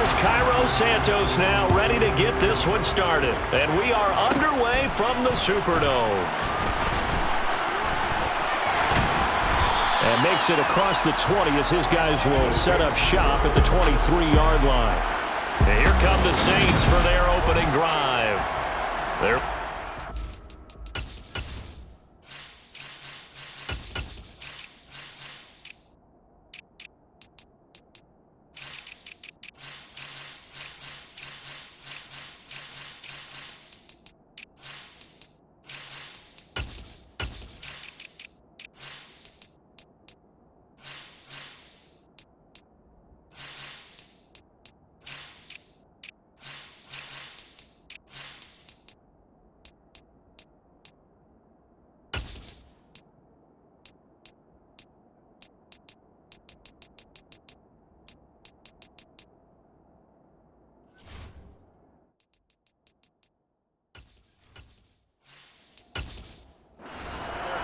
Here's Cairo Santos now ready to get this one started. And we are underway from the Superdome. And makes it across the 20 as his guys will set up shop at the 23-yard line. And here come the Saints for their opening drive. They're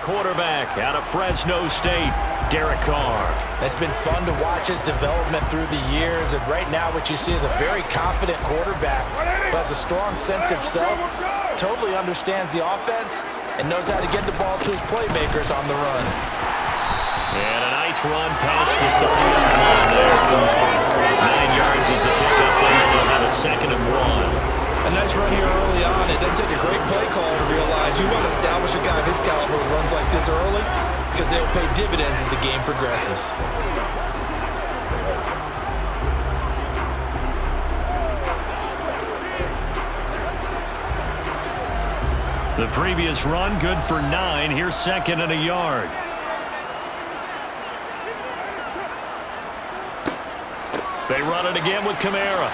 quarterback out of Fresno State, Derek Carr. It's been fun to watch his development through the years, and right now what you see is a very confident quarterback who has a strong sense of self, totally understands the offense, and knows how to get the ball to his playmakers on the run. And a nice run past the 30-yard line there. 9 yards is the pickup. They'll have a 2nd and 1. A nice run here early on. It doesn't take a great play caller to realize you want to establish a guy of his caliber with runs like this early because they'll pay dividends as the game progresses. The previous run good for 9. Here's 2nd and a yard. They run it again with Kamara.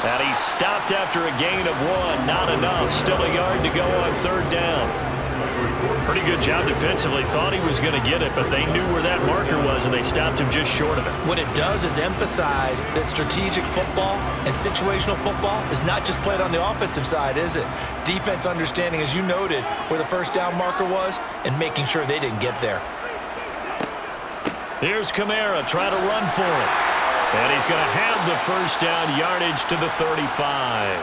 And he's stopped after a gain of 1. Not enough. Still a yard to go on 3rd down. Pretty good job defensively. Thought he was going to get it, but they knew where that marker was, and they stopped him just short of it. What it does is emphasize that strategic football and situational football is not just played on the offensive side, is it? Defense understanding, as you noted, where the 1st down marker was and making sure they didn't get there. Here's Kamara trying to run for it. And he's going to have the 1st down, yardage to the 35.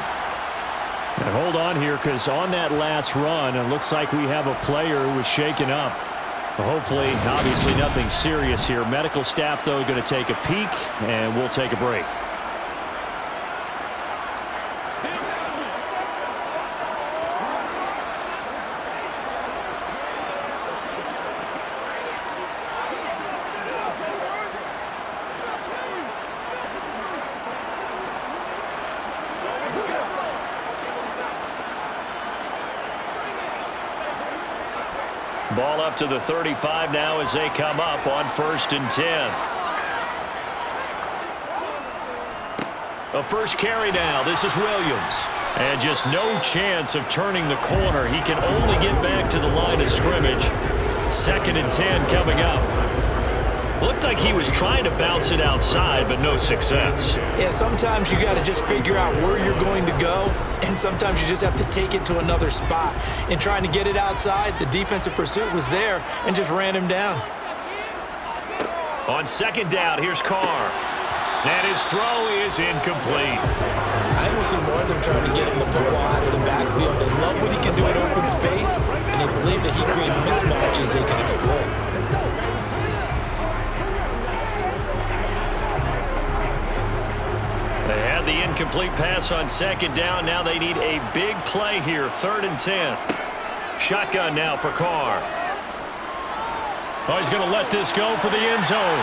And hold on here, because on that last run, it looks like we have a player who was shaken up. Hopefully, obviously nothing serious here. Medical staff, though, going to take a peek, and we'll take a break. Ball up to the 35 now as they come up on 1st and 10. A first carry now. This is Williams. And just no chance of turning the corner. He can only get back to the line of scrimmage. 2nd and 10 coming up. Looked like he was trying to bounce it outside, but no success. Yeah, sometimes you got to just figure out where you're going to go, and sometimes you just have to take it to another spot. In trying to get it outside, the defensive pursuit was there and just ran him down. On 2nd down, here's Carr. And his throw is incomplete. I will see more of them trying to get him the football out of the backfield. They love what he can do in open space, and they believe that he creates mismatches they can exploit. Let's go. They had the incomplete pass on 2nd down. Now they need a big play here. 3rd and 10. Shotgun now for Carr. Oh, he's going to let this go for the end zone.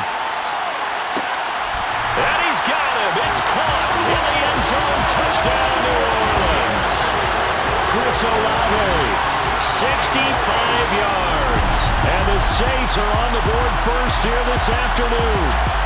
And he's got him. It's caught in the end zone. Touchdown, New Orleans. Chris Olave, 65 yards. And the Saints are on the board first here this afternoon.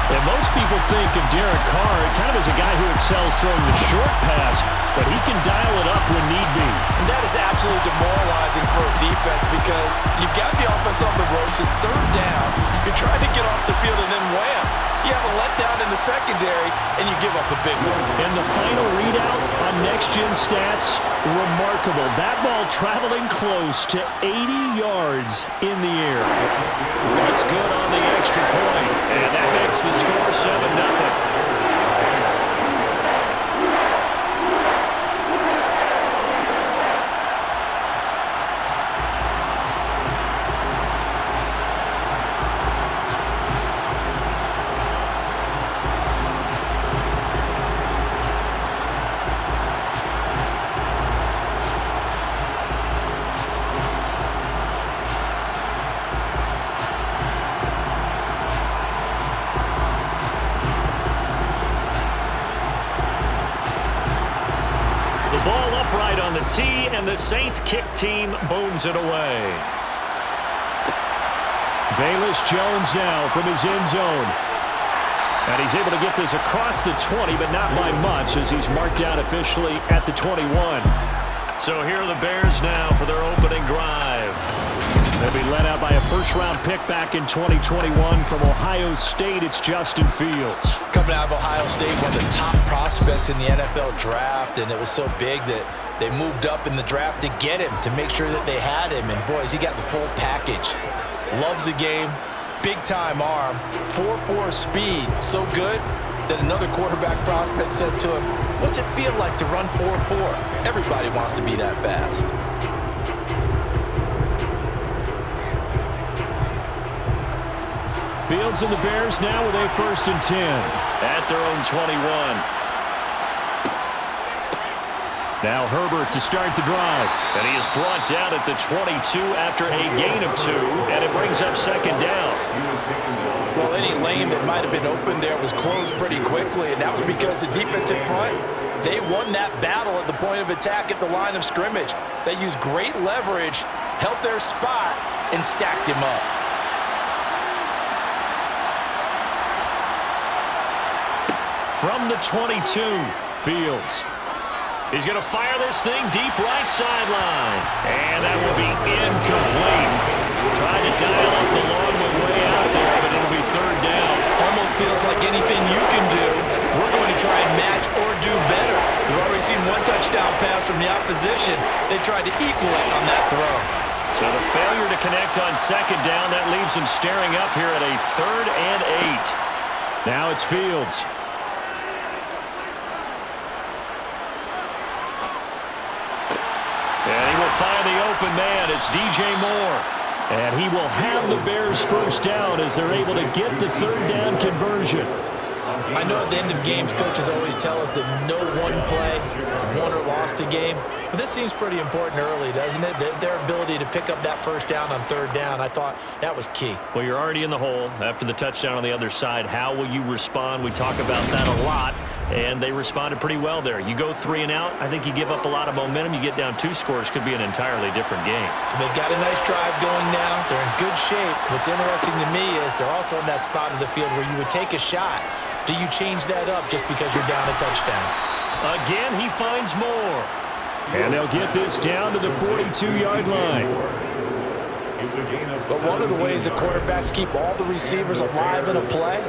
And most people think of Derek Carr kind of as a guy who excels throwing the short pass, but he can dial it up when need be. And that is absolutely demoralizing for a defense because you've got the offense on the ropes. It's 3rd down. You're trying to get off the field and then wham. You have a letdown in the secondary, and you give up a big one. And the final readout on next-gen stats, remarkable. That ball traveling close to 80 yards in the air. That's good on the extra point, and that makes the score 7-0. PAT, and the Saints kick team booms it away. Velus Jones now from his end zone. And he's able to get this across the 20, but not by much as he's marked down officially at the 21. So here are the Bears now for their opening drive. They'll be led out by a first-round pick back in 2021 from Ohio State. It's Justin Fields. Coming out of Ohio State, one of the top prospects in the NFL draft, and it was so big that they moved up in the draft to get him, to make sure that they had him. And, boys, he got the full package. Loves the game, big-time arm, 4.4 speed, so good that another quarterback prospect said to him, "What's it feel like to run 4.4? Everybody wants to be that fast." Fields and the Bears now with a 1st and 10 at their own 21. Now Herbert to start the drive. And he is brought down at the 22 after a gain of 2, and it brings up 2nd down. Well, any lane that might have been open there was closed pretty quickly, and that was because the defensive front, they won that battle at the point of attack at the line of scrimmage. They used great leverage, held their spot, and stacked him up. From the 22, Fields. He's going to fire this thing deep right sideline. And that will be incomplete. Trying to dial up the long way out there, but it'll be 3rd down. Almost feels like anything you can do, we're going to try and match or do better. We've already seen one touchdown pass from the opposition. They tried to equal it on that throw. So the failure to connect on 2nd down, that leaves him staring up here at a 3rd and 8. Now it's Fields. And he will find the open man. It's DJ Moore. And he will have the Bears 1st down as they're able to get the 3rd down conversion. I know at the end of games, coaches always tell us that no one play won or lost a game. But this seems pretty important early, doesn't it? Their ability to pick up that 1st down on 3rd down, I thought that was key. Well, you're already in the hole after the touchdown on the other side. How will you respond? We talk about that a lot, and they responded pretty well there. You go 3 and out, I think you give up a lot of momentum. You get down 2 scores, could be an entirely different game. So they've got a nice drive going now. They're in good shape. What's interesting to me is they're also in that spot of the field where you would take a shot. Do you change that up just because you're down a touchdown? Again, he finds more. And they'll get this down to the 42-yard line. But one of the ways the quarterbacks keep all the receivers alive in a play,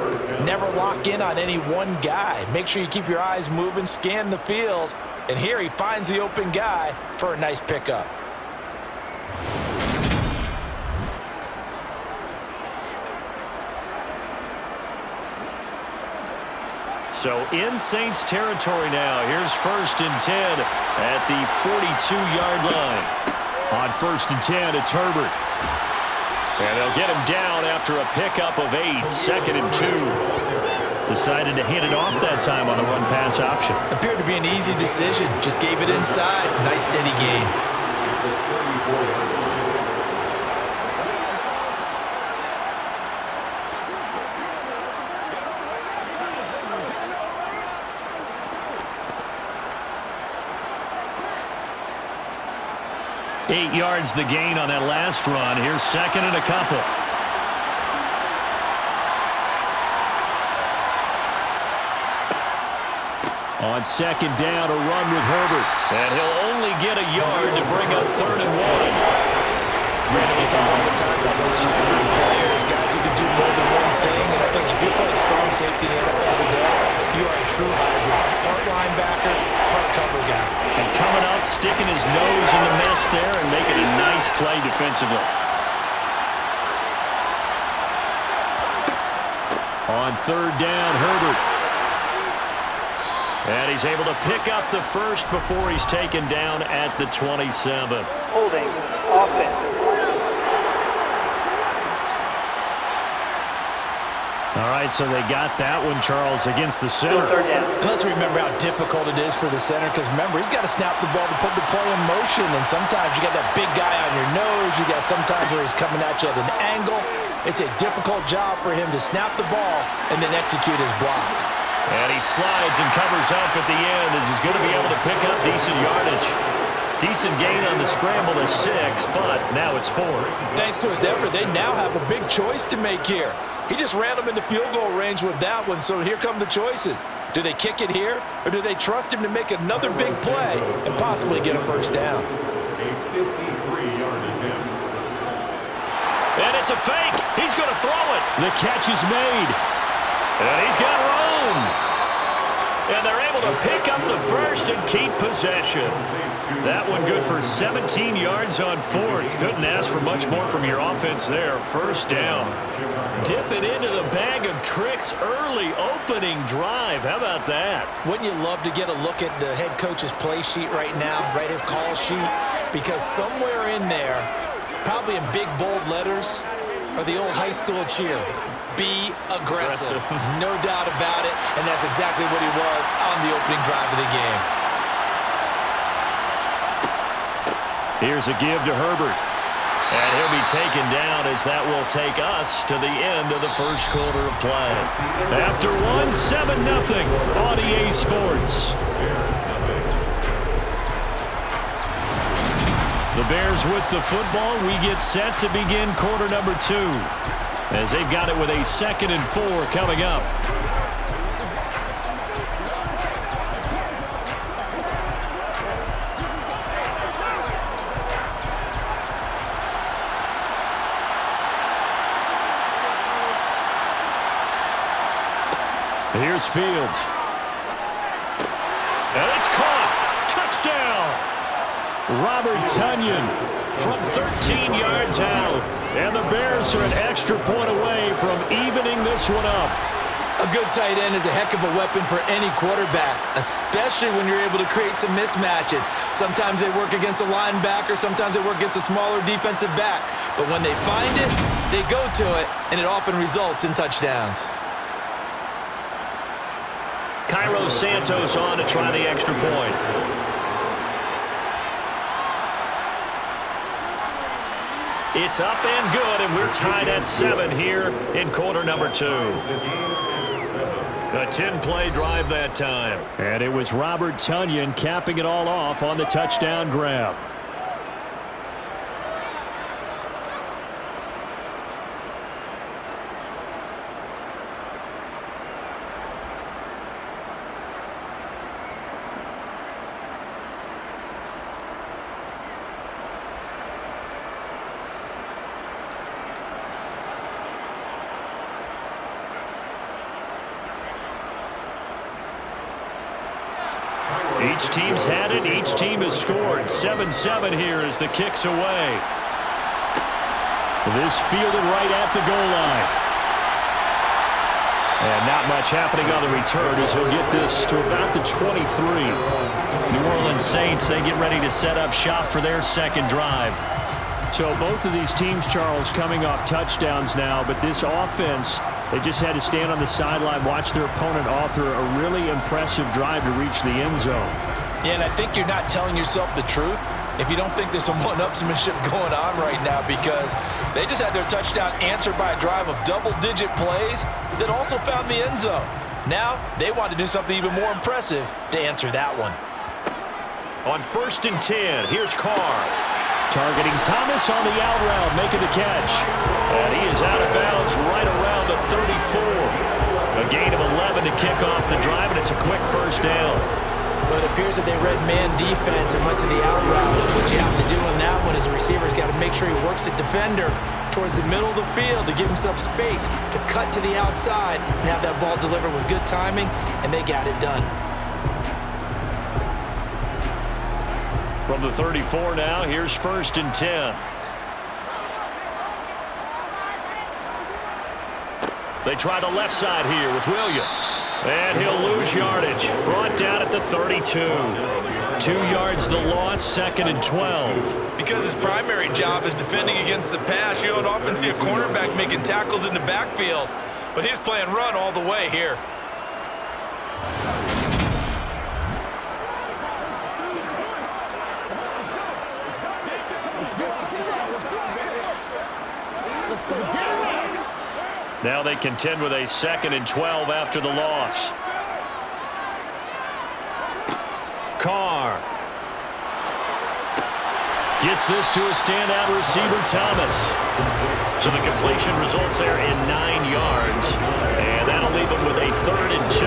never lock in on any one guy. Make sure you keep your eyes moving, scan the field, and here he finds the open guy for a nice pickup. So in Saints territory now. Here's 1st and 10 at the 42-yard line. On 1st and 10, it's Herbert. And they'll get him down after a pickup of 8, 2nd and 2. Decided to hand it off that time on the run-pass option. Appeared to be an easy decision. Just gave it inside. Nice steady gain. Eight yards the gain on that last run. Here's 2nd and a couple. On 2nd down, a run with Herbert. And he'll only get a yard to bring up 3rd and 1. Brandon, we talk all the time about those hybrid players, guys who can do more than one thing. And I think if you're playing strong safety in the NFL today, you are a true hybrid. Part linebacker, part cover guy. And coming up, sticking his nose in the mess there and making a nice play defensively. On 3rd down, Herbert. And he's able to pick up the 1st before he's taken down at the 27. Holding, offense. All right, so they got that one, Charles, against the center. And let's remember how difficult it is for the center, because remember, he's got to snap the ball to put the play in motion, and sometimes you got that big guy on your nose. You got sometimes where he's coming at you at an angle. It's a difficult job for him to snap the ball and then execute his block. And he slides and covers up at the end as he's going to be able to pick up decent yardage. Decent gain on the scramble to 6, but now it's 4th. Thanks to his effort, they now have a big choice to make here. He just ran them into field goal range with that one, so here come the choices. Do they kick it here, or do they trust him to make another big play and possibly get a first down? A 53-yard attempt. And it's a fake. He's going to throw it. The catch is made. And he's got room. And they're able to pick up the first and keep possession. That one good for 17 yards on 4th. Couldn't ask for much more from your offense there. First down. Dip it into the bag of tricks early opening drive. How about that? Wouldn't you love to get a look at the head coach's play sheet right now, right, his call sheet? Because somewhere in there, probably in big, bold letters, are the old high school cheer. Be aggressive. No doubt about it, and that's exactly what he was on the opening drive of the game. Here's a give to Herbert. And he'll be taken down as that will take us to the end of the first quarter of play. After one, 7-0 on EA Sports. The Bears with the football. We get set to begin quarter number 2. As they've got it with a 2nd and 4 coming up. Here's Fields. And it's caught. Touchdown. Robert Tonyan from 13 yards out. And the Bears are an extra point away from evening this one up. A good tight end is a heck of a weapon for any quarterback, especially when you're able to create some mismatches. Sometimes they work against a linebacker, sometimes they work against a smaller defensive back. But when they find it, they go to it, and it often results in touchdowns. Cairo Santos on to try the extra point. It's up and good, and we're tied at 7 here in quarter number 2. A 10-play drive that time. And it was Robert Tonyan capping it all off on the touchdown grab. Each team's had it. Each team has scored. 7-7 here as the kick's away. This fielded right at the goal line. And not much happening on the return as he'll get this to about the 23. New Orleans Saints, they get ready to set up shop for their second drive. So both of these teams, Charles, coming off touchdowns now, but this offense, they just had to stand on the sideline, watch their opponent author a really impressive drive to reach the end zone. Yeah, and I think you're not telling yourself the truth if you don't think there's some one-upsmanship going on right now, because they just had their touchdown answered by a drive of double-digit plays that also found the end zone. Now they want to do something even more impressive to answer that one. On 1st and 10, here's Carr. Targeting Thomas on the out route, making the catch. And he is out of bounds right around the 34. A gain of 11 to kick off the drive, and it's a quick first down. Well, it appears that they read man defense and went to the out route. And what you have to do on that one is the receiver's got to make sure he works the defender towards the middle of the field to give himself space to cut to the outside and have that ball delivered with good timing, and they got it done. From the 34 now, here's 1st and 10. They try the left side here with Williams. And he'll lose yardage. Brought down at the 32. 2 yards the loss, 2nd and 12. Because his primary job is defending against the pass, you don't often see a cornerback making tackles in the backfield. But he's playing run all the way here. Now they contend with a 2nd and 12 after the loss. Carr. Gets this to a standout receiver, Thomas. So the completion results there in 9 yards. And that'll leave him with a 3rd and 2.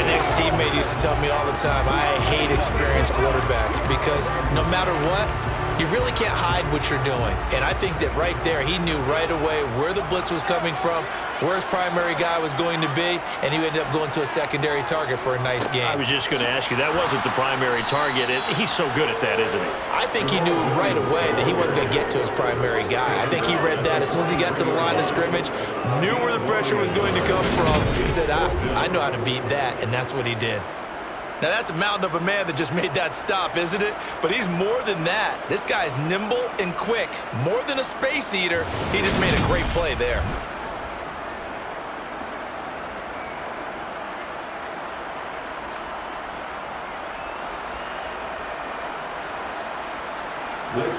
An ex-teammate used to tell me all the time, I hate experienced quarterbacks because no matter what, you really can't hide what you're doing. And I think that right there, he knew right away where the blitz was coming from, where his primary guy was going to be, and he ended up going to a secondary target for a nice game. I was just going to ask you, that wasn't the primary target. He's so good at that, isn't he? I think he knew right away that he wasn't going to get to his primary guy. I think he read that as soon as he got to the line of scrimmage, knew where the pressure was going to come from, and said, I know how to beat that, and that's what he did. Now, that's a mountain of a man that just made that stop, isn't it? But he's more than that. This guy's nimble and quick. More than a space eater, he just made a great play there.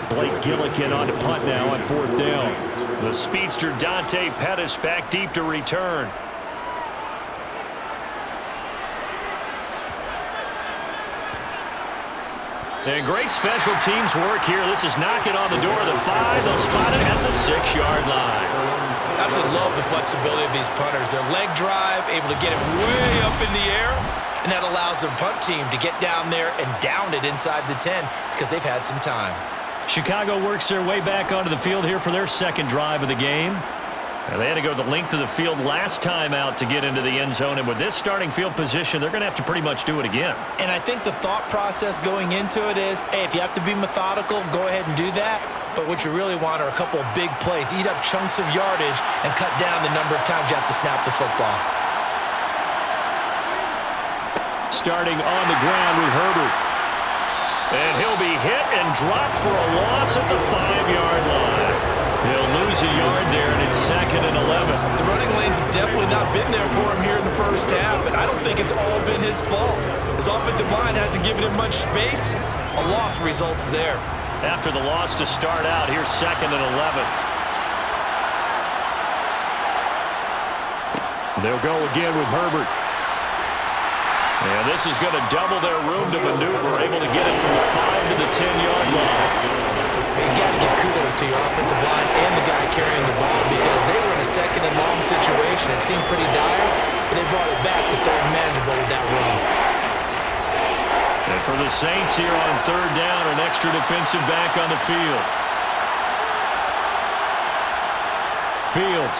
Blake Gillikin on to punt now on 4th down. The speedster Dante Pettis back deep to return. And great special teams work here. This is knocking on the door of the 5. They'll spot it at the 6-yard line. Absolutely love the flexibility of these punters. Their leg drive, able to get it way up in the air, and that allows their punt team to get down there and down it inside the 10 because they've had some time. Chicago works their way back onto the field here for their 2nd drive of the game. And they had to go the length of the field last time out to get into the end zone. And with this starting field position, they're going to have to pretty much do it again. And I think the thought process going into it is, hey, if you have to be methodical, go ahead and do that. But what you really want are a couple of big plays. Eat up chunks of yardage and cut down the number of times you have to snap the football. Starting on the ground with Herbert. And he'll be hit and dropped for a loss at the 5-yard line. He'll lose a yard there, and it's 2nd and 11. The running lanes have definitely not been there for him here in the first half, and I don't think it's all been his fault. His offensive line hasn't given him much space. A loss results there. After the loss to start out, here's 2nd and 11. They'll go again with Herbert. And this is going to double their room to maneuver, able to get it from the 5 to the 10-yard line. You got to give kudos to your offensive line and the guy carrying the ball because they were in a 2nd and long situation. It seemed pretty dire, but they brought it back to 3rd and manageable with that run. And for the Saints here on 3rd down, an extra defensive back on the field. Fields.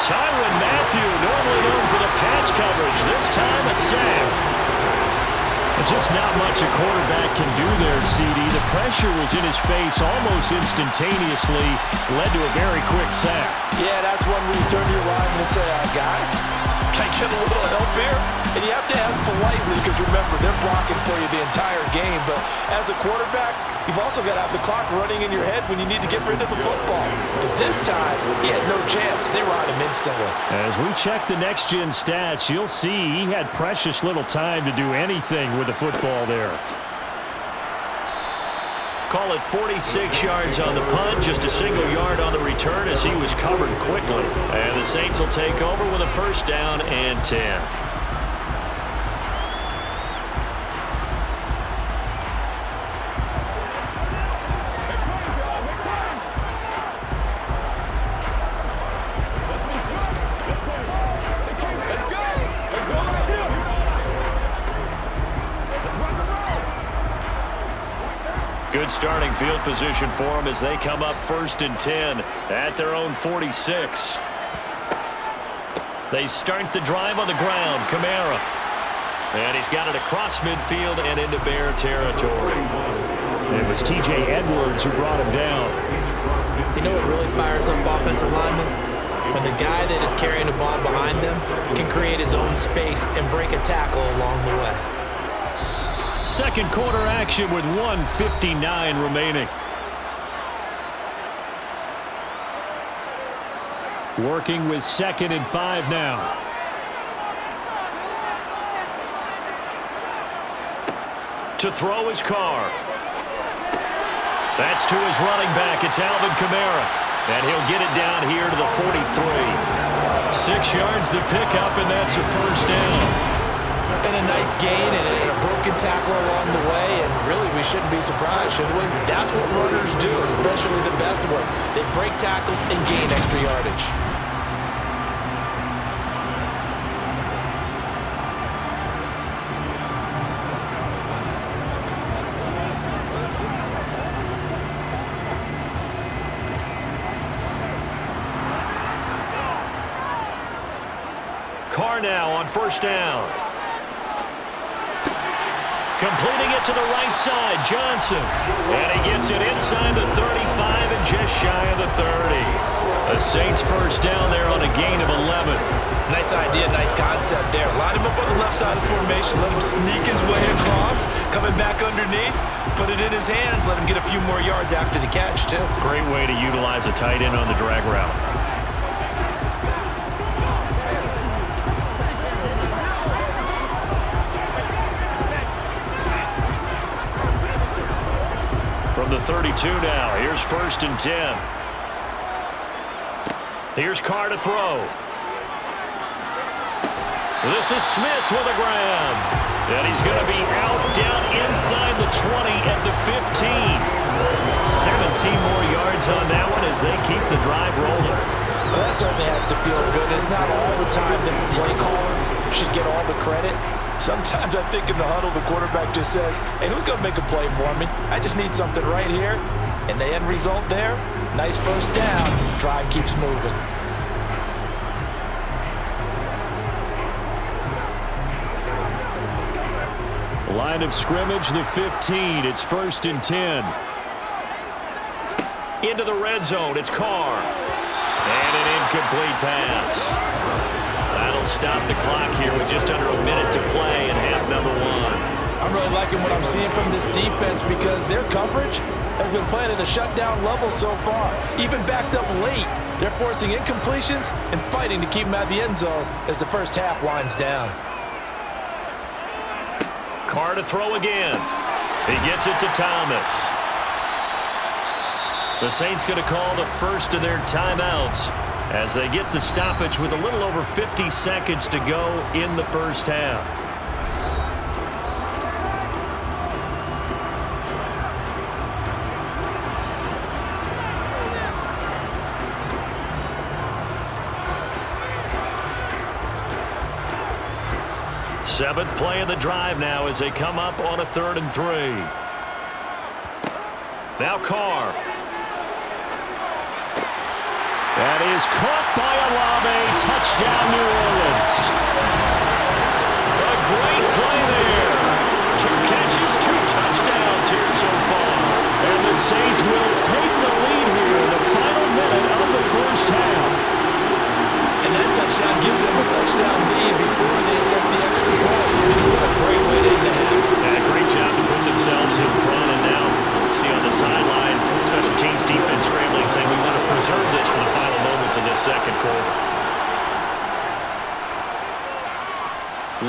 Tyrann Mathieu, normally known for the pass coverage. This time a sack. Just not much a quarterback can do there, CD. The pressure was in his face almost instantaneously, led to a very quick sack. Yeah, that's one where you turn to your lineman and say, guys, can I get a little help here? And you have to ask politely because, remember, they're blocking for you the entire game. But as a quarterback, you've also got to have the clock running in your head when you need to get rid of the football. But this time, he had no chance. They were on him instantly. As we check the next-gen stats, you'll see he had precious little time to do anything with the football there. Call it 46 yards on the punt, just a single yard on the return as he was covered quickly. And the Saints will take over with a 1st down and 10. Good starting field position for them as they come up 1st and 10 at their own 46. They start the drive on the ground. Kamara. And he's got it across midfield and into Bear territory. It was T.J. Edwards who brought him down. You know what really fires up offensive linemen? When the guy that is carrying the ball behind them can create his own space and break a tackle along the way. 2nd quarter action with 1:59 remaining. Working with 2nd and 5 now. To throw his Carr. That's to his running back. It's Alvin Kamara. And he'll get it down here to the 43. 6 yards the pickup, and that's a 1st down. And a nice gain and a broken tackle along the way, and really we shouldn't be surprised, should we? That's what runners do, especially the best ones. They break tackles and gain extra yardage. Carr now on first down. Completing it to the right side, Johnson. And he gets it inside the 35 and just shy of the 30. The Saints first down there on a gain of 11. Nice idea, nice concept there. Line him up on the left side of the formation. Let him sneak his way across. Coming back underneath. Put it in his hands. Let him get a few more yards after the catch, too. Great way to utilize a tight end on the drag route. From the 32 now, here's first and 10. Here's Carr to throw. This is Smith with a grab. And he's going to be out down inside the 20 at the 15. 17 more yards on that one as they keep the drive rolling. Well, that certainly has to feel good. It's not all the time that the play caller should get all the credit. Sometimes I think in the huddle, the quarterback just says, hey, who's going to make a play for me? I just need something right here. And the end result there, nice first down. Drive keeps moving. Line of scrimmage, the 15. It's first and 10. Into the red zone, it's Carr. And an incomplete pass. That'll stop the clock here with just under a minute to play in half number one. I'm really liking what I'm seeing from this defense because their coverage has been playing at a shutdown level so far. Even backed up late, they're forcing incompletions and fighting to keep them at the end zone as the first half winds down. Carr to throw again. He gets it to Thomas. The Saints going to call the first of their timeouts as they get the stoppage with a little over 50 seconds to go in the first half. Seventh play of the drive now as they come up on a 3rd and 3. Now Carr. That is caught by Olave. Touchdown, New Orleans. A great play there. 2 catches, 2 touchdowns here so far. And the Saints will take the lead here in the final minute of the first half. And that touchdown gives them a touchdown lead before they attempt the extra point. What a great way to end the half. And a great job to put themselves in front. And now, see on the sideline, special teams defense scrambling, saying we want to preserve this for the final moments of this second quarter.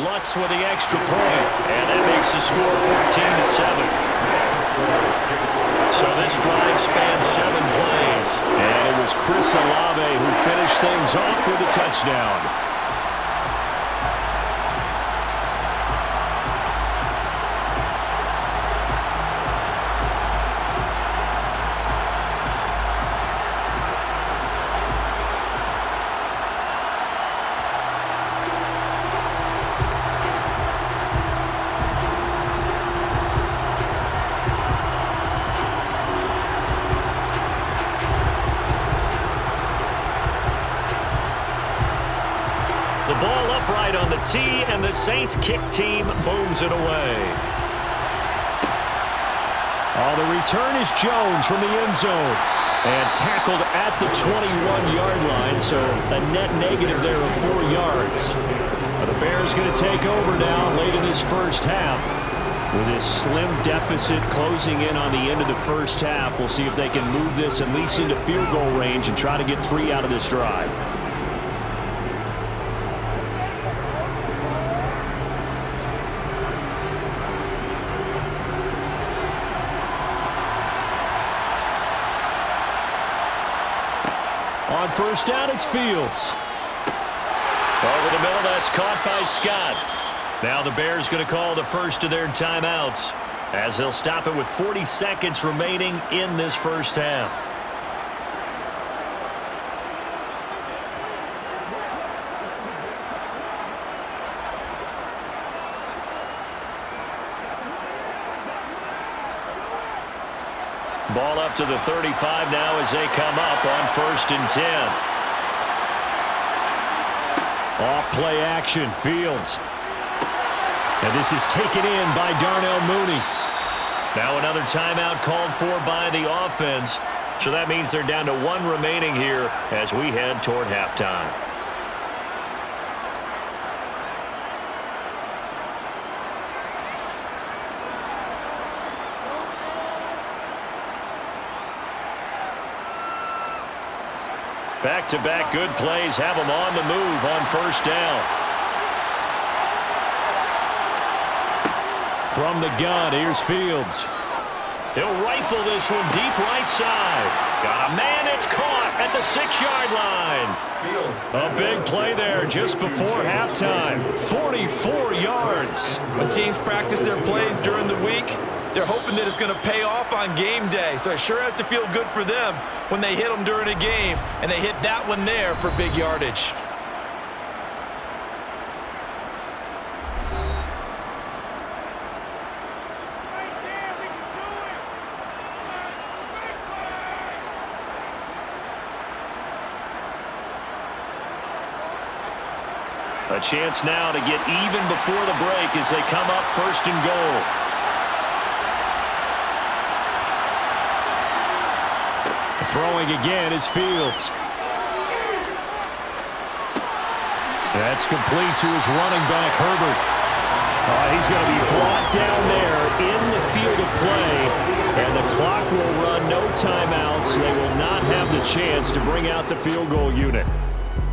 Lutz with the extra point, and that makes the score 14-7. So this drive spans 7 plays, and it was Chris Olave who finished things off with a touchdown. The ball upright on the tee, and the Saints kick team booms it away. The return is Jones from the end zone. And tackled at the 21-yard line, so a net negative there of 4 yards. The Bears going to take over now late in this first half. With this slim deficit closing in on the end of the first half, we'll see if they can move this at least into field goal range and try to get 3 out of this drive. On first down, it's Fields. Over the middle, that's caught by Scott. Now the Bears going to call the first of their timeouts as they'll stop it with 40 seconds remaining in this first half. Ball up to the 35 now as they come up on 1st and 10. Off play action, Fields. And this is taken in by Darnell Mooney. Now another timeout called for by the offense. So that means they're down to 1 remaining here as we head toward halftime. Back-to-back good plays have them on the move on 1st down. From the gun, here's Fields. He'll rifle this one deep right side. Got a man, it's caught at the 6-yard line. A big play there just before halftime. 44 yards. When teams practice their plays during the week, they're hoping that it's going to pay off on game day. So it sure has to feel good for them when they hit them during a game, and they hit that one there for big yardage. A chance now to get even before the break as they come up 1st and goal. Throwing again is Fields. That's complete to his running back, Herbert. He's going to be brought down there in the field of play, and the clock will run, no timeouts. They will not have the chance to bring out the field goal unit.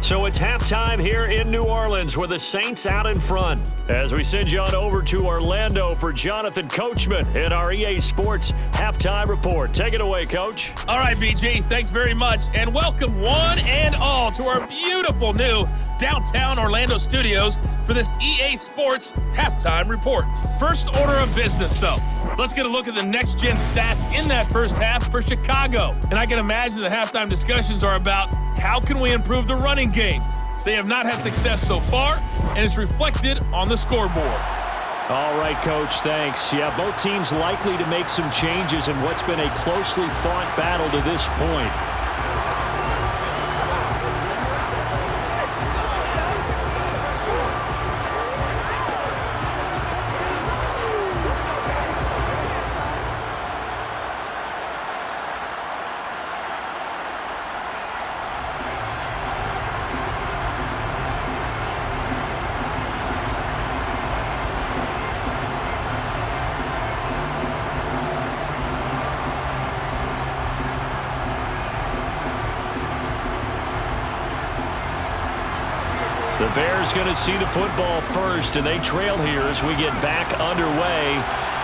So it's halftime here in New Orleans with the Saints out in front. As we send you on over to Orlando for Jonathan Coachman in our EA Sports Halftime Report. Take it away, Coach. All right, BG, thanks very much. And welcome one and all to our beautiful new downtown Orlando studios for this EA Sports Halftime Report. First order of business, though. Let's get a look at the next-gen stats in that first half for Chicago. And I can imagine the halftime discussions are about how can we improve the running game. They have not had success so far, and it's reflected on the scoreboard. All right, Coach, thanks. Yeah, both teams likely to make some changes in what's been a closely fought battle to this point. The Bears going to see the football first, and they trail here as we get back underway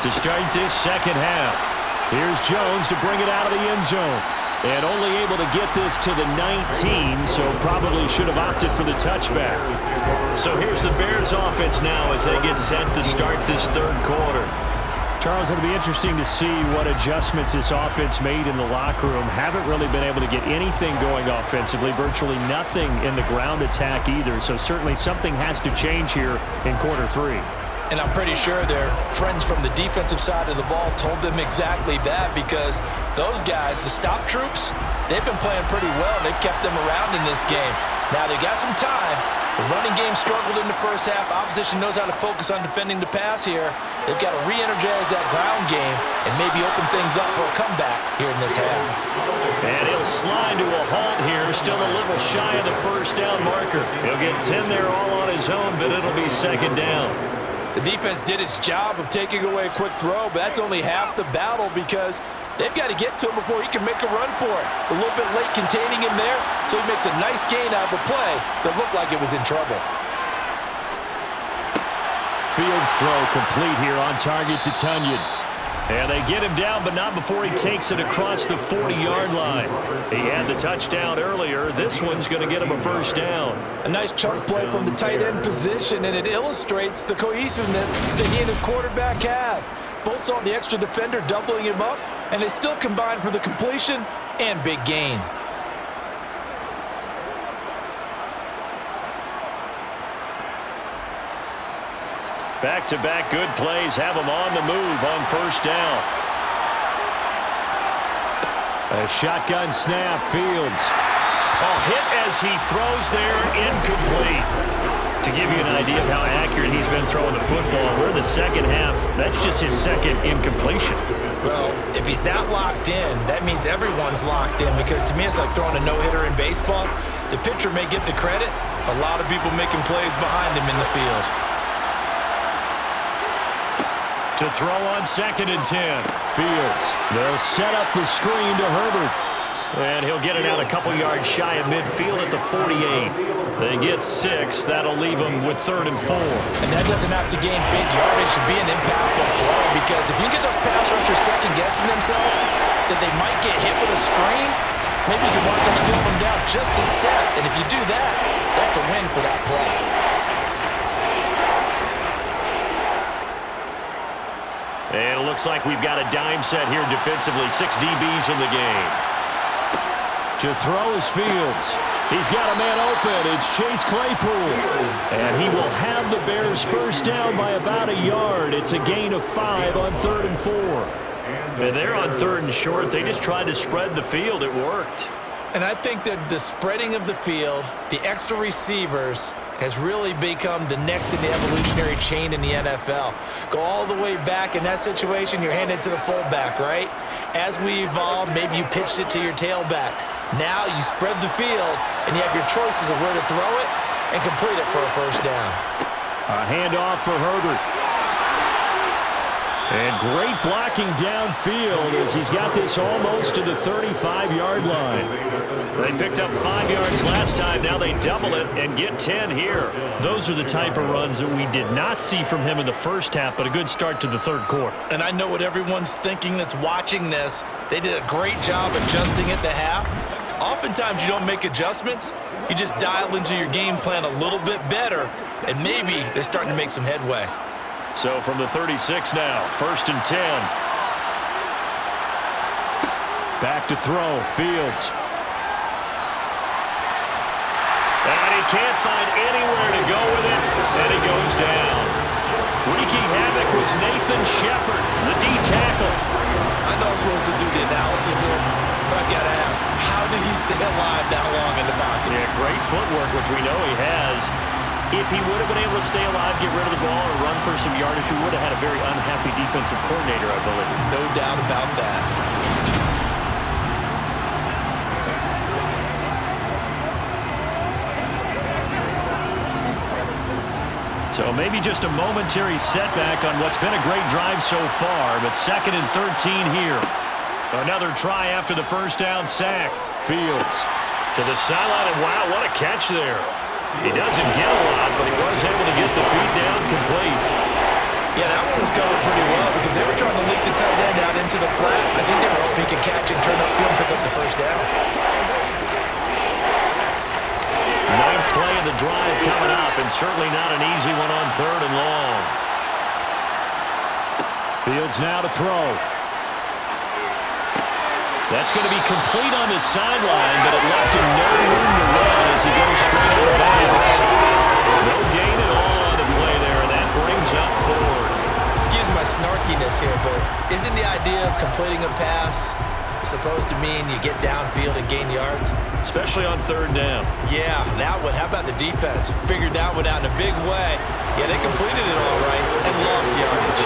to start this second half. Here's Jones to bring it out of the end zone. And only able to get this to the 19, so probably should have opted for the touchback. So here's the Bears offense now as they get set to start this third quarter. Charles, it'll be interesting to see what adjustments this offense made in the locker room. Haven't really been able to get anything going offensively, virtually nothing in the ground attack either. So certainly something has to change here in quarter 3. And I'm pretty sure their friends from the defensive side of the ball told them exactly that, because those guys, the stop troops, they've been playing pretty well. They've kept them around in this game. Now they got some time. The running game struggled in the first half. Opposition knows how to focus on defending the pass here. They've got to re-energize that ground game and maybe open things up for a comeback here in this half. And he'll slide to a halt here, still a little shy of the first down marker. He'll get 10 there all on his own, but it'll be second down. The defense did its job of taking away a quick throw, but that's only half the battle because they've got to get to him before he can make a run for it. A little bit late containing him there, so he makes a nice gain out of a play that looked like it was in trouble. Fields throw complete here on target to Tunyon. And they get him down, but not before he takes it across the 40-yard line. He had the touchdown earlier. This one's going to get him a first down. A nice chunk play from the tight end position, and it illustrates the cohesiveness that he and his quarterback have. Both saw the extra defender doubling him up, and they still combined for the completion and big gain. Back-to-back good plays have him on the move on first down. A shotgun snap, Fields. Hit as he throws there, incomplete. To give you an idea of how accurate he's been throwing the football, we're in the second half. That's just his second incompletion. Well, if he's that locked in, that means everyone's locked in, because to me it's like throwing a no-hitter in baseball. The pitcher may get the credit, a lot of people making plays behind him in the field. To throw on 2nd and 10. Fields. They'll set up the screen to Herbert. And he'll get it out a couple yards shy of midfield at the 48. They get 6. That'll leave them with 3rd and 4. And that doesn't have to gain big yardage to be an impactful play, because if you get those pass rushers second-guessing themselves that they might get hit with a screen, maybe you can watch them slow them down just a step. And if you do that, that's a win for that play. And it looks like we've got a dime set here defensively. 6 DBs in the game. To throw is Fields. He's got a man open. It's Chase Claypool. And he will have the Bears first down by about a yard. It's a gain of 5 on 3rd and 4. And they're on 3rd and short. They just tried to spread the field. It worked. And I think that the spreading of the field, the extra receivers, has really become the next in the evolutionary chain in the NFL. Go all the way back in that situation, you're handed to the fullback, right? As we evolve, maybe you pitched it to your tailback. Now you spread the field, and you have your choices of where to throw it and complete it for a first down. A handoff for Herbert. And great blocking downfield as he's got this almost to the 35-yard line. They picked up 5 yards last time. Now they double it and get 10 here. Those are the type of runs that we did not see from him in the first half, but a good start to the 3rd quarter. And I know what everyone's thinking that's watching this. They did a great job adjusting at the half. Oftentimes you don't make adjustments. You just dial into your game plan a little bit better, and maybe they're starting to make some headway. So from the 36 now, 1st and 10. Back to throw, Fields. And he can't find anywhere to go with it, and he goes down. Wreaking havoc was Nathan Shepard, the D tackle. I know I'm supposed to do the analysis here, but I've got to ask, how did he stay alive that long in the pocket? Yeah, great footwork, which we know he has. If he would have been able to stay alive, get rid of the ball, or run for some yardage, we would have had a very unhappy defensive coordinator, I believe. No doubt about that. So maybe just a momentary setback on what's been a great drive so far, but 2nd and 13 here. Another try after the first down sack. Fields to the sideline, and wow, what a catch there. He doesn't get a lot, but he was able to get the feet down complete. Yeah, that one was covered pretty well because they were trying to leak the tight end out into the flat. I think they were hoping he could catch and turn upfield and pick up the first down. 9th play of the drive coming up, and certainly not an easy one on 3rd and long. Fields now to throw. That's going to be complete on the sideline, but it left him no room to run as he goes straight out of bounds. No gain at all on the play there, and that brings up 4. Excuse my snarkiness here, but isn't the idea of completing a pass supposed to mean you get downfield and gain yards? Especially on 3rd down. Yeah, that one. How about the defense? Figured that one out in a big way. Yeah, they completed it all right and lost yardage.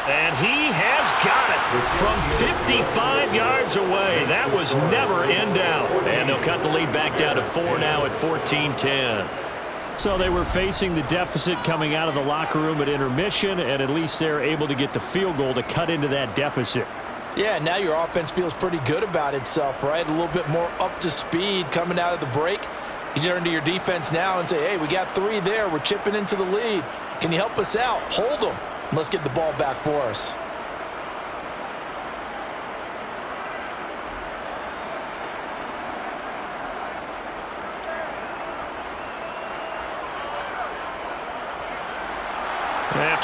And he has got it from 55 yards away. That was never in doubt. And they'll cut the lead back down to 4 now at 14-10. So they were facing the deficit coming out of the locker room at intermission, and at least they're able to get the field goal to cut into that deficit. Yeah, now your offense feels pretty good about itself, right? A little bit more up to speed coming out of the break. You turn to your defense now and say, hey, we got 3 there. We're chipping into the lead. Can you help us out? Hold them. Let's get the ball back for us.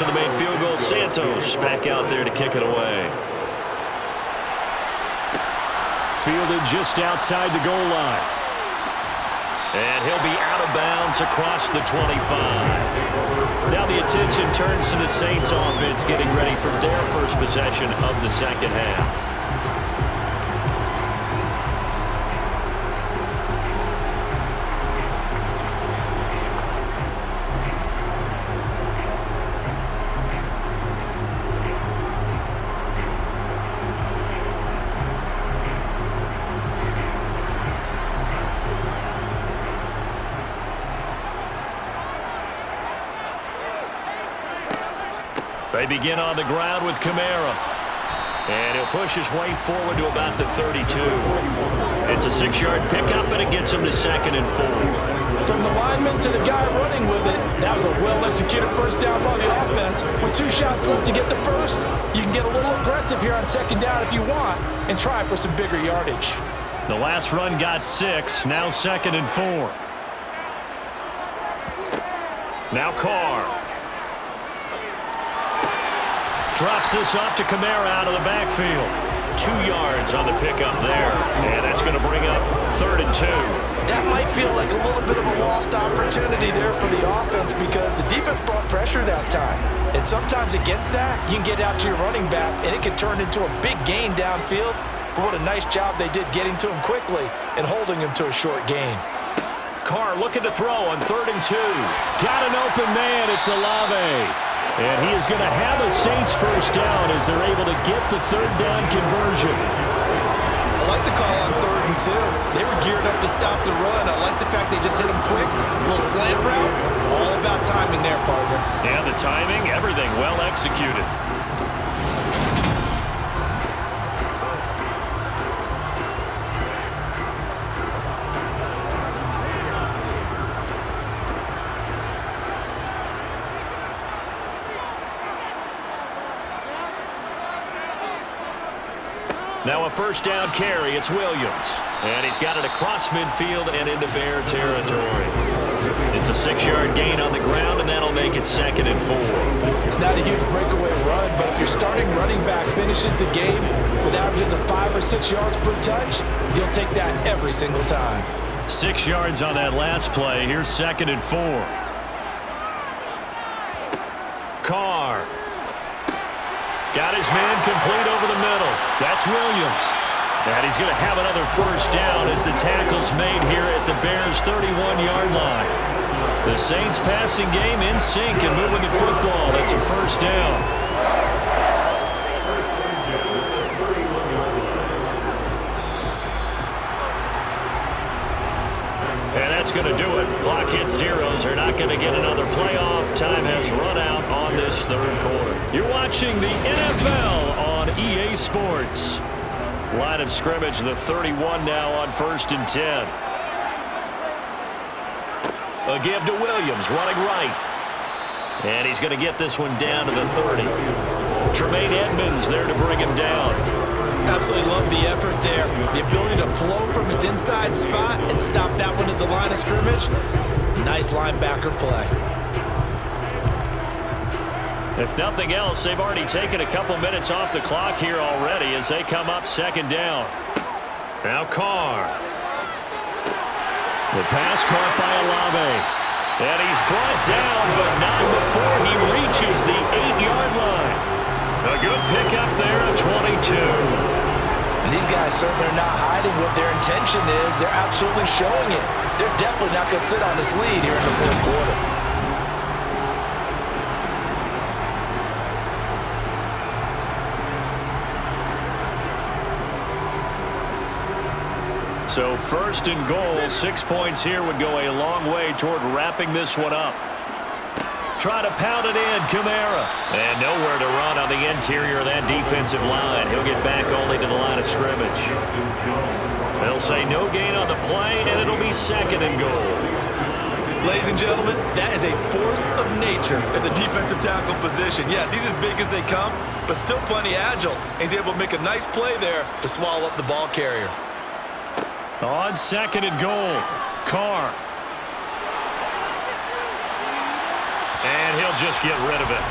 after the made field goal. Santos back out there to kick it away. Fielded just outside the goal line. And he'll be out of bounds across the 25. Now the attention turns to the Saints offense getting ready for their first possession of the second half. They begin on the ground with Kamara. And he'll push his way forward to about the 32. It's a 6-yard pickup, and it gets him to 2nd and 4. From the lineman to the guy running with it, that was a well-executed first down by the offense. With 2 shots left to get the first, you can get a little aggressive here on 2nd down if you want and try for some bigger yardage. The last run got 6, now 2nd and 4. Now Carr. Drops this off to Kamara out of the backfield. 2 yards on the pickup there. And that's going to bring up 3rd and 2. That might feel like a little bit of a lost opportunity there for the offense because the defense brought pressure that time. And sometimes against that, you can get out to your running back, and it can turn into a big gain downfield. But what a nice job they did getting to him quickly and holding him to a short gain. Carr looking to throw on 3rd and 2. Got an open man. It's Olave. And he is going to have a Saints first down as they're able to get the 3rd down conversion. I like the call on 3rd and 2. They were geared up to stop the run. I like the fact they just hit him quick. A little slant route. All about timing there, partner. And the timing, everything well executed. Now a first down carry. It's Williams. And he's got it across midfield and into Bear territory. It's a 6-yard gain on the ground, and that'll make it 2nd and 4. It's not a huge breakaway run, but if your starting running back finishes the game with averages of 5 or 6 yards per touch, you'll take that every single time. 6 yards on that last play. Here's 2nd and 4. Carr. Got his man complete over the middle. That's Williams. And he's going to have another first down as the tackle's made here at the Bears' 31-yard line. The Saints passing game in sync and moving the football. It's a first down. And that's going to do it. Clock hits zeros. They're not going to get another playoff. Time has run out on this 3rd quarter. You're watching the NFL on EA Sports. Line of scrimmage, the 31 now on 1st and 10. A give to Williams, running right. And he's going to get this one down to the 30. Tremaine Edmonds there to bring him down. Absolutely love the effort there. The ability to flow from his inside spot and stop that one at the line of scrimmage. Nice linebacker play. If nothing else, they've already taken a couple minutes off the clock here already as they come up 2nd down. Now Carr. The pass caught by Olave. And he's brought down, but not before he reaches the 8-yard line. A good pickup there at 22. And these guys certainly are not hiding what their intention is. They're absolutely showing it. They're definitely not going to sit on this lead here in the 4th quarter. So 1st and goal, 6 points here would go a long way toward wrapping this one up. Try to pound it in, Kamara. And nowhere to run on the interior of that defensive line. He'll get back only to the line of scrimmage. They'll say no gain on the play, and it'll be 2nd and goal. Ladies and gentlemen, that is a force of nature at the defensive tackle position. Yes, he's as big as they come, but still plenty agile. He's able to make a nice play there to swallow up the ball carrier. On 2nd and goal, Carr. And he'll just get rid of it.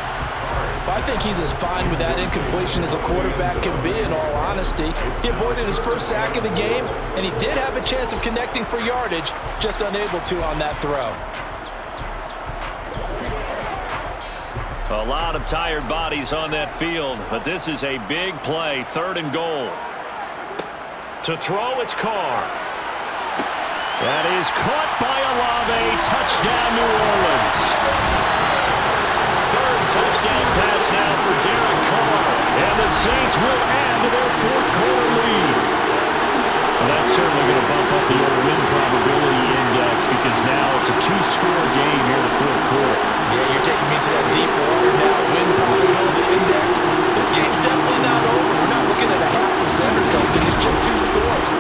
Well, I think he's as fine with that incompletion as a quarterback can be, in all honesty. He avoided his first sack of the game, and he did have a chance of connecting for yardage, just unable to on that throw. A lot of tired bodies on that field, but this is a big play, 3rd and goal. To throw, it's Carr. That is caught by Olave. Touchdown, New Orleans. 3rd touchdown pass now for Derek Carr. And the Saints will add to their 4th quarter lead. Well, that's certainly going to bump up the win probability index because now it's a 2-score game here in the 4th quarter. Yeah, you're taking me to that deep water now. Win probability index. This game's definitely not over. We're not looking at a 0.5% or something. It's just 2 scores.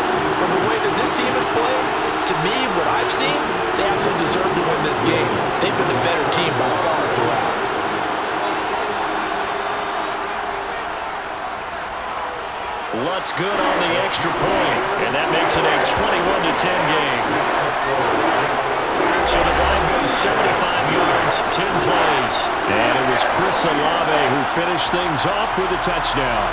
But the way that this team has played, to me, what I've seen, they absolutely deserve to win this game. They've been the better team by far throughout. Lutz good on the extra point, and that makes it a 21-10 game. So the drive goes 75 yards, 10 plays. And it was Chris Olave who finished things off with a touchdown.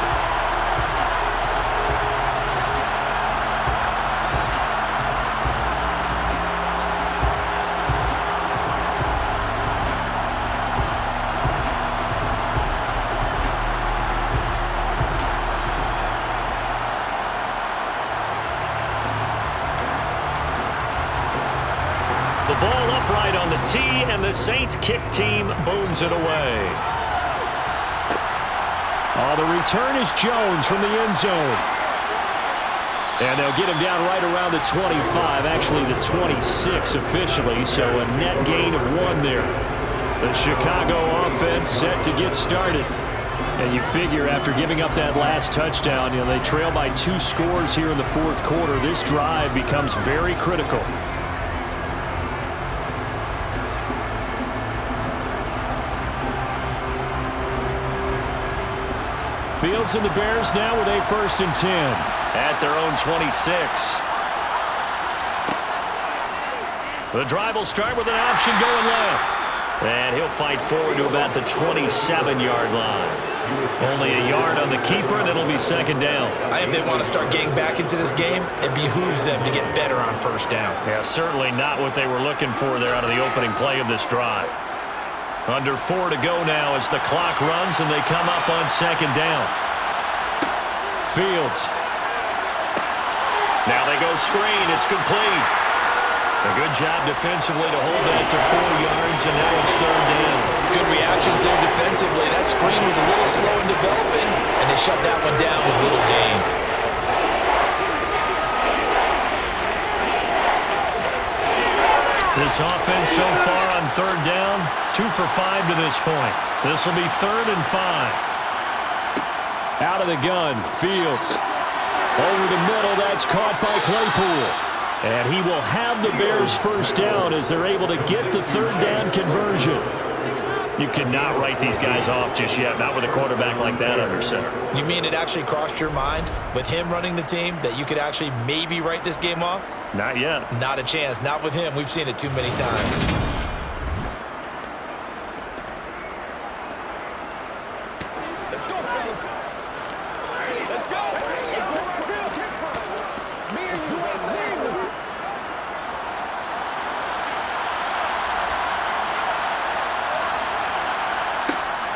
The ball upright on the tee, and the Saints kick team booms it away. Oh, the return is Jones from the end zone. And they'll get him down right around the 25, actually the 26 officially, so a net gain of 1 there. The Chicago offense set to get started. And you figure after giving up that last touchdown, they trail by 2 scores here in the 4th quarter. This drive becomes very critical. Fields and the Bears now with a 1st and 10 at their own 26. The drive will start with an option going left. And he'll fight forward to about the 27-yard line. Only a yard on the keeper, and it'll be 2nd down. I think they want to start getting back into this game. It behooves them to get better on 1st down. Yeah, certainly not what they were looking for there out of the opening play of this drive. Under 4 to go now as the clock runs and they come up on 2nd down. Fields. Now they go screen. It's complete. A good job defensively to hold that to 4 yards, and now it's 3rd down. Good reactions there defensively. That screen was a little slow in developing, and they shut that one down with little gain. This offense so far on 3rd down, 2 for 5 to this point. This will be 3rd and 5. Out of the gun, Fields. Over the middle, that's caught by Claypool. And he will have the Bears 1st down as they're able to get the 3rd down conversion. You cannot write these guys off just yet, not with a quarterback like that under center. You mean it actually crossed your mind with him running the team that you could actually maybe write this game off? Not yet. Not a chance. Not with him. We've seen it too many times.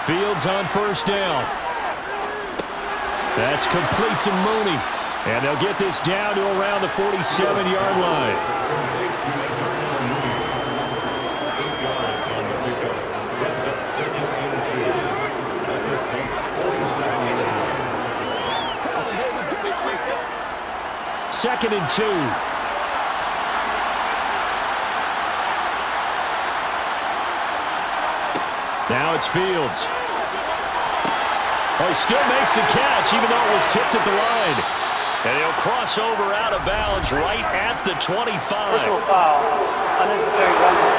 Fields on 1st down. That's complete to Mooney. And they'll get this down to around the 47-yard line. Second and 2. Now it's Fields. Oh, he still makes the catch, even though it was tipped at the line. And he'll cross over out of bounds right at the 25. Personal foul. Unnecessary running.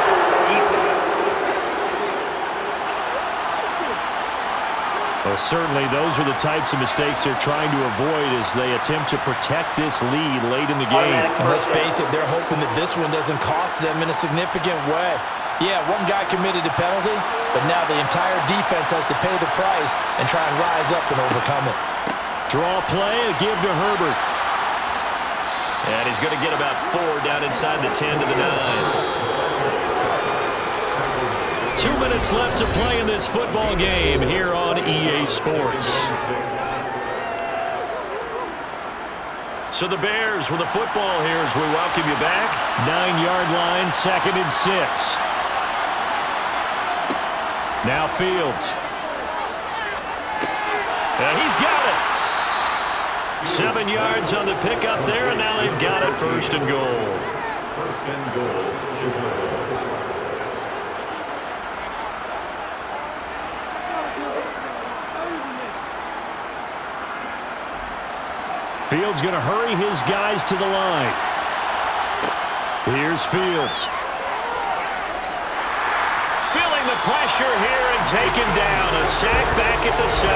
Well, certainly those are the types of mistakes they're trying to avoid as they attempt to protect this lead late in the game. And let's face it, they're hoping that this one doesn't cost them in a significant way. Yeah, one guy committed a penalty, but now the entire defense has to pay the price and try and rise up and overcome it. Draw play, a give to Herbert. And he's going to get about 4 down inside the 10 to the 9. 2 minutes left to play in this football game here on EA Sports. So the Bears with the football here as we welcome you back. 9-yard line, 2nd and 6. Now Fields. And he's got it. 7 yards on the pickup there, and now they've got it 1st and goal. 1st and goal, Chicago. Fields going to hurry his guys to the line. Here's Fields. Feeling the pressure here and taken down. A sack back at the 7.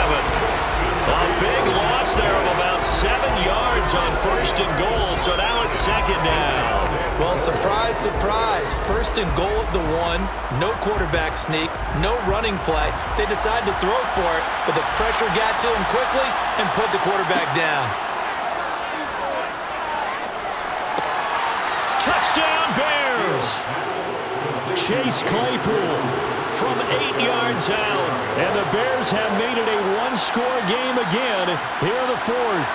A big loss there of about 7 yards on 1st and goal, so now it's 2nd down. Well, surprise, surprise. 1st and goal at the 1. No quarterback sneak, no running play. They decided to throw for it, but the pressure got to him quickly and put the quarterback down. Touchdown, Bears! Chase Claypool from 8 yards out. And the Bears have made it a one-score game again here in the 4th.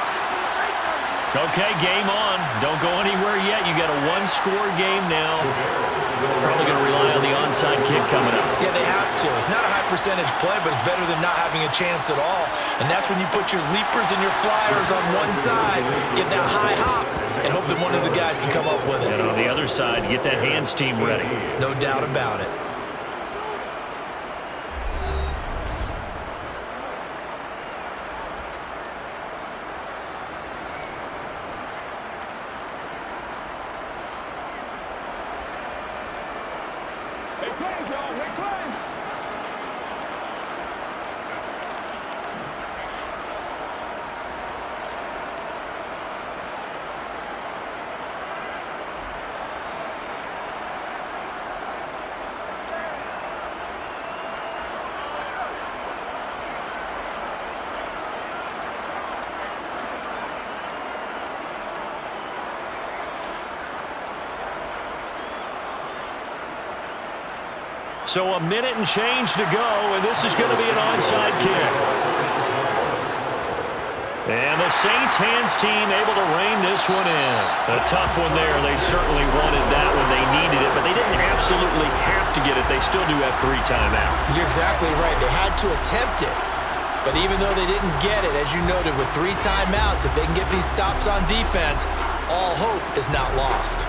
Okay, game on. Don't go anywhere yet. You got a one-score game now. Probably going to rely on the onside kick coming up. Yeah, they have to. It's not a high-percentage play, but it's better than not having a chance at all. And that's when you put your leapers and your flyers on one side, get that high hop, and hope that one of the guys can come up with it. And on the other side, get that hands team ready. No doubt about it. So a minute and change to go, and this is going to be an onside kick. And the Saints hands team able to rein this one in. A tough one there. They certainly wanted that when they needed it, but they didn't absolutely have to get it. They still do have 3 timeouts. You're exactly right. They had to attempt it. But even though they didn't get it, as you noted, with 3 timeouts, if they can get these stops on defense, all hope is not lost.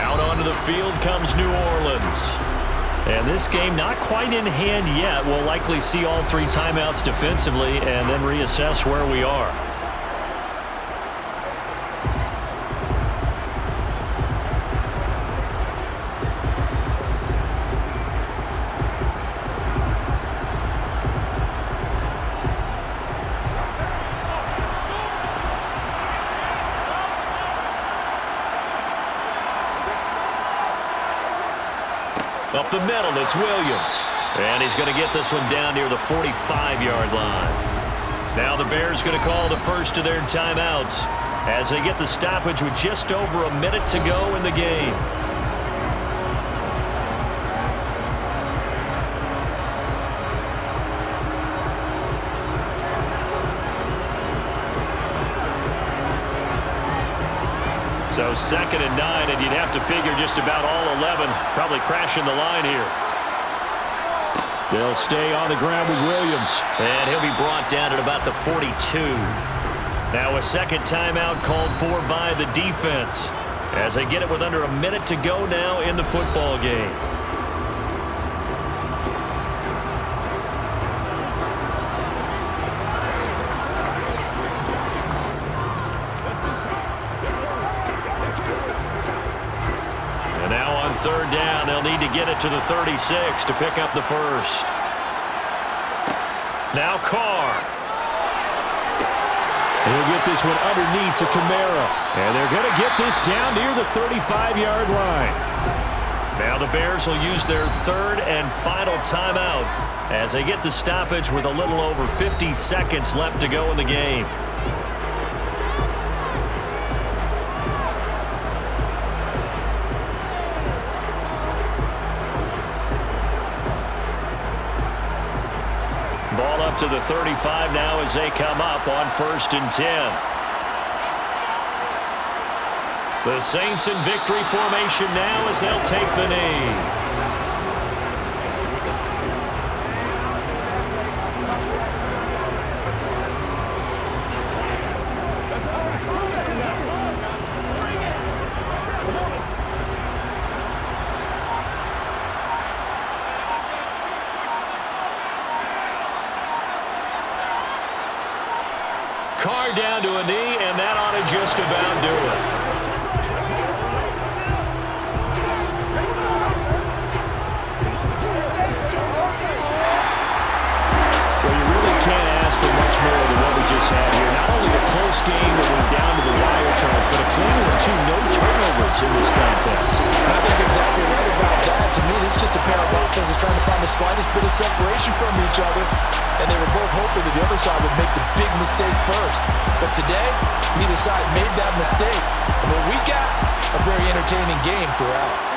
Out onto the field comes New Orleans. And this game not quite in hand yet. We'll likely see all 3 timeouts defensively and then reassess where we are. Up the middle, it's Williams. And he's going to get this one down near the 45-yard line. Now the Bears going to call the first of their timeouts as they get the stoppage with just over a minute to go in the game. So 2nd and 9, and you'd have to figure just about all 11 probably crashing the line here. They'll stay on the ground with Williams. And he'll be brought down at about the 42. Now a second timeout called for by the defense as they get it with under a minute to go now in the football game. And now on 3rd down, they'll need to get it to the 36 to pick up the first. Now Carr. He'll get this one underneath to Kamara. And they're going to get this down near the 35-yard line. Now the Bears will use their third and final timeout as they get the stoppage with a little over 50 seconds left to go in the game. Ball up to the 35 now as they come up on 1st and 10. The Saints in victory formation now as they'll take the knee. Carr down to a knee, and that ought to just about do it. Just had here. Not only a close game that went down to the wire, Charles, but a clean one, too. No turnovers in this contest. I think exactly right about that. To me, this is just a pair of offenses trying to find the slightest bit of separation from each other, and they were both hoping that the other side would make the big mistake first. But today, neither side made that mistake. And what we got, a very entertaining game throughout.